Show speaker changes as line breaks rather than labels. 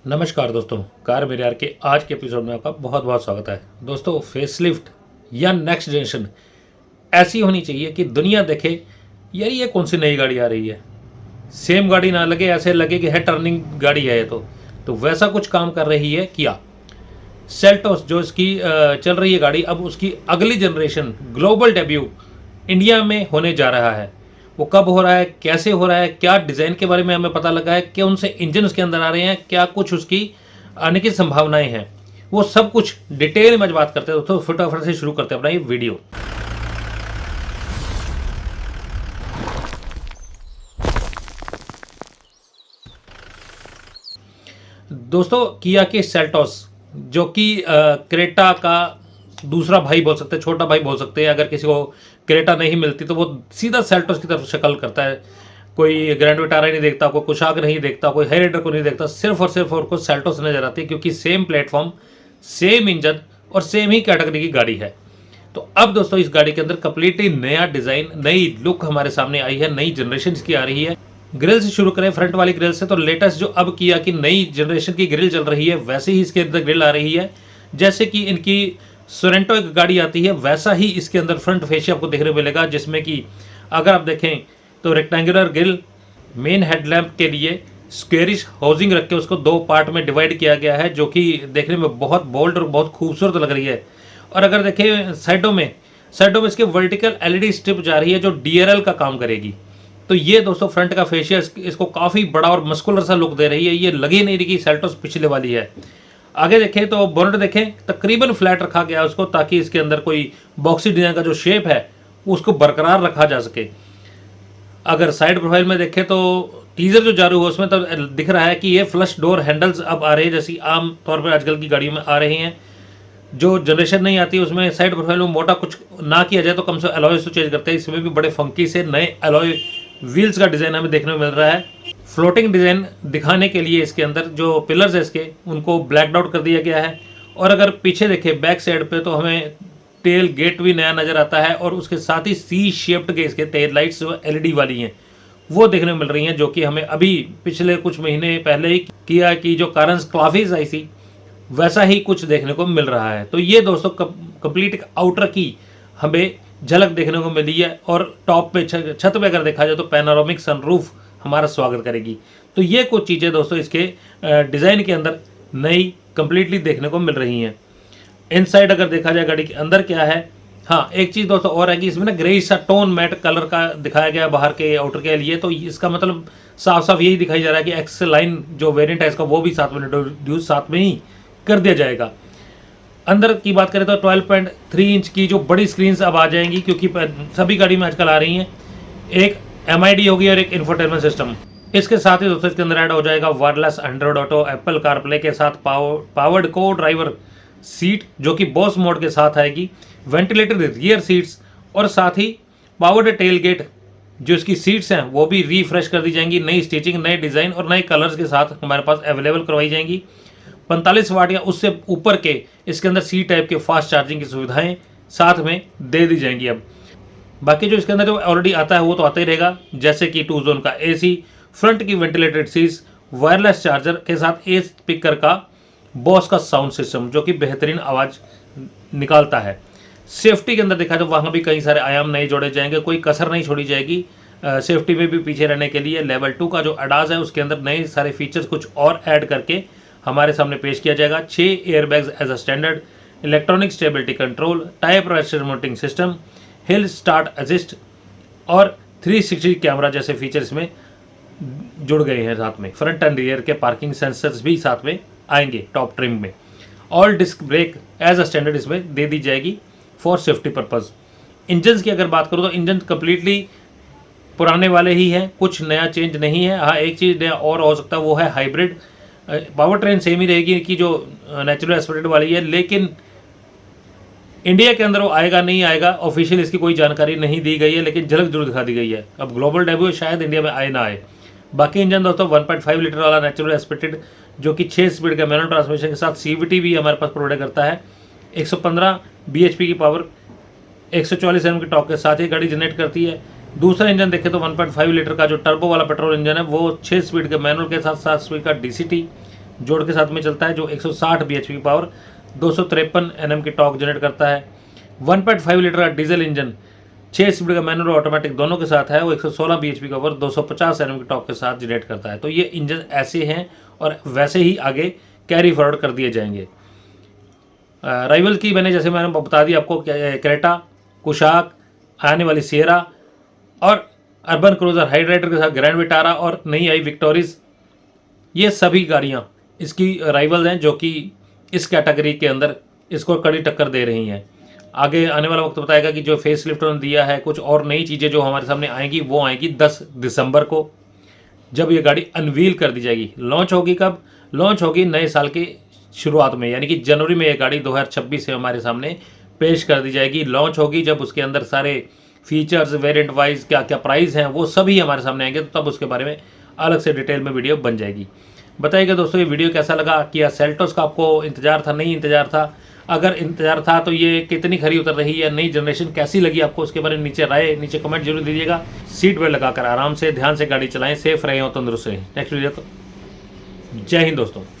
नमस्कार दोस्तों, कार मेरे यार के आज के एपिसोड में आपका बहुत बहुत स्वागत है। दोस्तों, फेसलिफ्ट या नेक्स्ट जनरेशन ऐसी होनी चाहिए कि दुनिया देखे यार ये कौन सी नई गाड़ी आ रही है। सेम गाड़ी ना लगे, ऐसे लगे कि है टर्निंग गाड़ी है ये तो वैसा कुछ काम कर रही है किया। सेल्टोस जो इसकी चल रही है गाड़ी, अब उसकी अगली जनरेशन ग्लोबल डेब्यू इंडिया में होने जा रहा है। वो कब हो रहा है, कैसे हो रहा है, क्या डिज़ाइन के बारे में हमें पता लगा है, क्या उनसे इंजन उसके अंदर आ रहे हैं, क्या कुछ उसकी आने की संभावनाएं हैं, वो सब कुछ डिटेल में आज बात करते हैं। तो फटाफट से शुरू करते हैं अपना ये वीडियो। दोस्तों, किया की सेल्टोस जो कि क्रेटा का दूसरा भाई बोल सकते हैं, छोटा भाई बोल सकते हैं। अगर किसी को क्रेटा नहीं मिलती तो वो सीधा सेल्टोस की तरफ शक्ल करता है। कोई ग्रैंड विटारा नहीं देखता, कोई कुशाक नहीं देखता, कोई हाईराइडर को नहीं देखता, सिर्फ और सिर्फ उनको सेल्टोस नजर आती है, क्योंकि सेम प्लेटफॉर्म, सेम इंजन और सेम ही कैटेगरी की गाड़ी है। तो अब दोस्तों इस गाड़ी के अंदर कंप्लीटली नया डिजाइन, नई लुक हमारे सामने आई है, नई जनरेशन की आ रही है। ग्रिल से शुरू करें, फ्रंट वाली ग्रिल से, तो लेटेस्ट जो अब किया कि नई जनरेशन की ग्रिल चल रही है, वैसे ही इसके अंदर ग्रिल आ रही है। जैसे कि इनकी सोरेंटो एक गाड़ी आती है, वैसा ही इसके अंदर फ्रंट फेशिया आपको देखने को मिलेगा, जिसमें कि अगर आप देखें तो रेक्टेंगुलर ग्रिल, मेन हेडलैम्प के लिए स्क्वेरिश हाउसिंग रख के उसको दो पार्ट में डिवाइड किया गया है, जो कि देखने में बहुत बोल्ड और बहुत खूबसूरत लग रही है। और अगर देखें साइडों में इसके वर्टिकल एलईडी स्ट्रिप जा रही है, जो डीआरएल का काम करेगी। तो ये दोस्तों फ्रंट का फेशिया इसको काफ़ी बड़ा और मस्कुलर सा लुक दे रही है। ये लगी नहीं रही कि सेल्टोस पिछले वाली है। आगे देखें तो बोनट देखें, तकरीबन फ्लैट रखा गया है उसको, ताकि इसके अंदर कोई बॉक्सी डिजाइन का जो शेप है उसको बरकरार रखा जा सके। अगर साइड प्रोफाइल में देखें तो टीजर जो जारी हुआ उसमें तो दिख रहा है कि ये फ्लश डोर हैंडल्स अब आ रहे हैं, जैसी आम तौर पर आजकल की गाड़ियों में आ रही हैं। जो जनरेशन नहीं आती उसमें साइड प्रोफाइल में मोटा कुछ ना किया जाए तो कम से कम अलॉयज तो चेंज करते हैं। इसमें भी बड़े फंकी से नए अलॉय व्हील्स का डिज़ाइन हमें देखने को मिल रहा है। फ्लोटिंग डिज़ाइन दिखाने के लिए इसके अंदर जो पिलर्स है इसके, उनको ब्लैक आउट कर दिया गया है। और अगर पीछे देखें बैक साइड पे, तो हमें टेल गेट भी नया नज़र आता है, और उसके साथ ही सी शेप्ड के इसके टेल लाइट्स जो एलईडी वाली हैं वो देखने को मिल रही हैं, जो कि हमें अभी पिछले कुछ महीने पहले ही किया कि जो कारंस क्लाफीज आई थी वैसा ही कुछ देखने को मिल रहा है। तो ये दोस्तों कंप्लीट आउटर की हमें झलक देखने को मिली है। और टॉप पे छत पे अगर देखा जाए तो पैनोरामिक सनरूफ हमारा स्वागत करेगी। तो ये कुछ चीज़ें दोस्तों इसके डिज़ाइन के अंदर नई कंप्लीटली देखने को मिल रही हैं। इनसाइड अगर देखा जाए गाड़ी के अंदर क्या है, हाँ एक चीज़ दोस्तों और है कि इसमें ना ग्रे सा टोन मैट कलर का दिखाया गया बाहर के आउटर के लिए। तो इसका मतलब साफ साफ यही दिखाई जा रहा है कि एक्स लाइन जो वेरिएंट है इसका, वो भी साथ में इंट्रोड्यूस साथ में ही कर दिया जाएगा। अंदर की बात करें तो 12.3 इंच की जो बड़ी स्क्रीन अब आ जाएंगी, क्योंकि सभी गाड़ी में आजकल आ रही हैं। एक MID होगी और एक इंफोटेनमेंट सिस्टम। इसके साथ ही दोस्तों इसके अंदर ऐड हो जाएगा wireless Android auto, Apple CarPlay के साथ पावर्ड को ड्राइवर सीट जो कि बॉस मोड के साथ आएगी, वेंटिलेटेड रियर सीट्स, और साथ ही पावर्ड टेल गेट। जो इसकी सीट्स हैं वो भी रिफ्रेश कर दी जाएंगी, नई स्टिचिंग, नए डिज़ाइन और नए कलर्स के साथ हमारे पास अवेलेबल करवाई जाएंगी। 45 वाट या उससे ऊपर के इसके अंदर सी टाइप के फास्ट चार्जिंग की सुविधाएं साथ में दे दी जाएंगी। अब बाकी जो इसके अंदर जो ऑलरेडी आता है वो तो आता ही रहेगा, जैसे कि 2 जोन का AC, फ्रंट की वेंटिलेटेड सीट्स, वायरलेस चार्जर के साथ 8 स्पीकर का बॉस का साउंड सिस्टम जो कि बेहतरीन आवाज़ निकालता है। सेफ्टी के अंदर देखा तो वहाँ भी कई सारे आयाम नए जोड़े जाएंगे, कोई कसर नहीं छोड़ी जाएगी। सेफ्टी में भी पीछे रहने के लिए लेवल 2 का जो अडाज है उसके अंदर नए सारे फीचर्स कुछ और ऐड करके हमारे सामने पेश किया जाएगा। 6 airbags as a standard, electronic stability control, tyre pressure remoting system, hill start assist और 360 कैमरा जैसे फीचर इसमें जुड़ गए हैं। साथ में फ्रंट एंड रियर के पार्किंग सेंसर्स भी साथ में आएंगे टॉप ट्रिम में। All disc brake as a standard इसमें दे दी जाएगी फॉर सेफ्टी पर्पज़। इंजन की अगर बात करूँ तो इंजन कंप्लीटली पुराने वाले ही हैं, कुछ नया चेंज नहीं है। हाँ एक चीज़ नया और हो सकता है वो है हाइब्रिड। पावर ट्रेन सेम ही रहेगी कि जो नेचुरल एस्पिरेटेड वाली है, लेकिन इंडिया के अंदर वो आएगा नहीं आएगा ऑफिशियल इसकी कोई जानकारी नहीं दी गई है, लेकिन झलक जरूर दिखा दी गई है। अब ग्लोबल डेब्यू शायद इंडिया में आए ना आए। बाकी इंजन दोस्तों 1.5 लीटर वाला नेचुरल एस्पिरेटेड जो कि 6 स्पीड का मैनुअल ट्रांसमिशन के साथ CVT भी हमारे पास प्रोवाइड करता है। 115 bhp की पावर, 140 Nm की टॉर्क के साथ ही गाड़ी जनरेट करती है। दूसरा इंजन देखें तो 1.5 लीटर का जो टर्बो वाला पेट्रोल इंजन है वो 6 स्पीड के मैनुअल के साथ 7 स्पीड का DCT जोड़ के साथ में चलता है, जो 160 bhp की पावर 253 Nm की टॉर्क जनरेट करता है। 1.5 लीटर का डीजल इंजन 6 स्पीड का मैनुअल और ऑटोमेटिक दोनों के साथ है, वो 116 bhp का पावर 250 Nm की टॉर्क के साथ जनरेट करता है। तो ये इंजन ऐसे हैं और वैसे ही आगे कैरी फॉरवर्ड कर दिए जाएंगे। राइवल की मैंने बता दी आपको, क्रेटा, कुशाक, आने वाली सियरा और अर्बन क्रूजर हाइड्राइडर के साथ ग्रैंड विटारा और नई आई विक्टोरिस, ये सभी गाड़ियाँ इसकी राइवल्स हैं जो कि इस कैटेगरी के अंदर इसको कड़ी टक्कर दे रही हैं। आगे आने वाला वक्त बताएगा कि जो फेस लिफ्ट उन्होंने दिया है, कुछ और नई चीज़ें जो हमारे सामने आएंगी वो आएंगी 10 दिसंबर को, जब ये गाड़ी अनवील कर दी जाएगी। लॉन्च होगी कब? लॉन्च होगी नए साल की शुरुआत में, यानी कि जनवरी में ये गाड़ी 2026 से हमारे सामने पेश कर दी जाएगी। लॉन्च होगी जब उसके अंदर सारे फीचर्स, वेरिएंट वाइज क्या क्या प्राइस हैं, वो सभी हमारे सामने आएंगे, तो तब उसके बारे में अलग से डिटेल में वीडियो बन जाएगी। बताइएगा दोस्तों ये वीडियो कैसा लगा, किया सेल्टोस का आपको इंतजार था, नहीं इंतजार था? अगर इंतजार था तो ये कितनी खरी उतर रही है, नई जनरेशन कैसी लगी आपको, उसके बारे में नीचे राय, नीचे कमेंट जरूर दीजिएगा। सीट बेल्ट लगाकर आराम से ध्यान से गाड़ी चलाएं, सेफ रहे हो, तंदुरुस्त रहें। नेक्स्ट वीडियो, जय हिंद दोस्तों।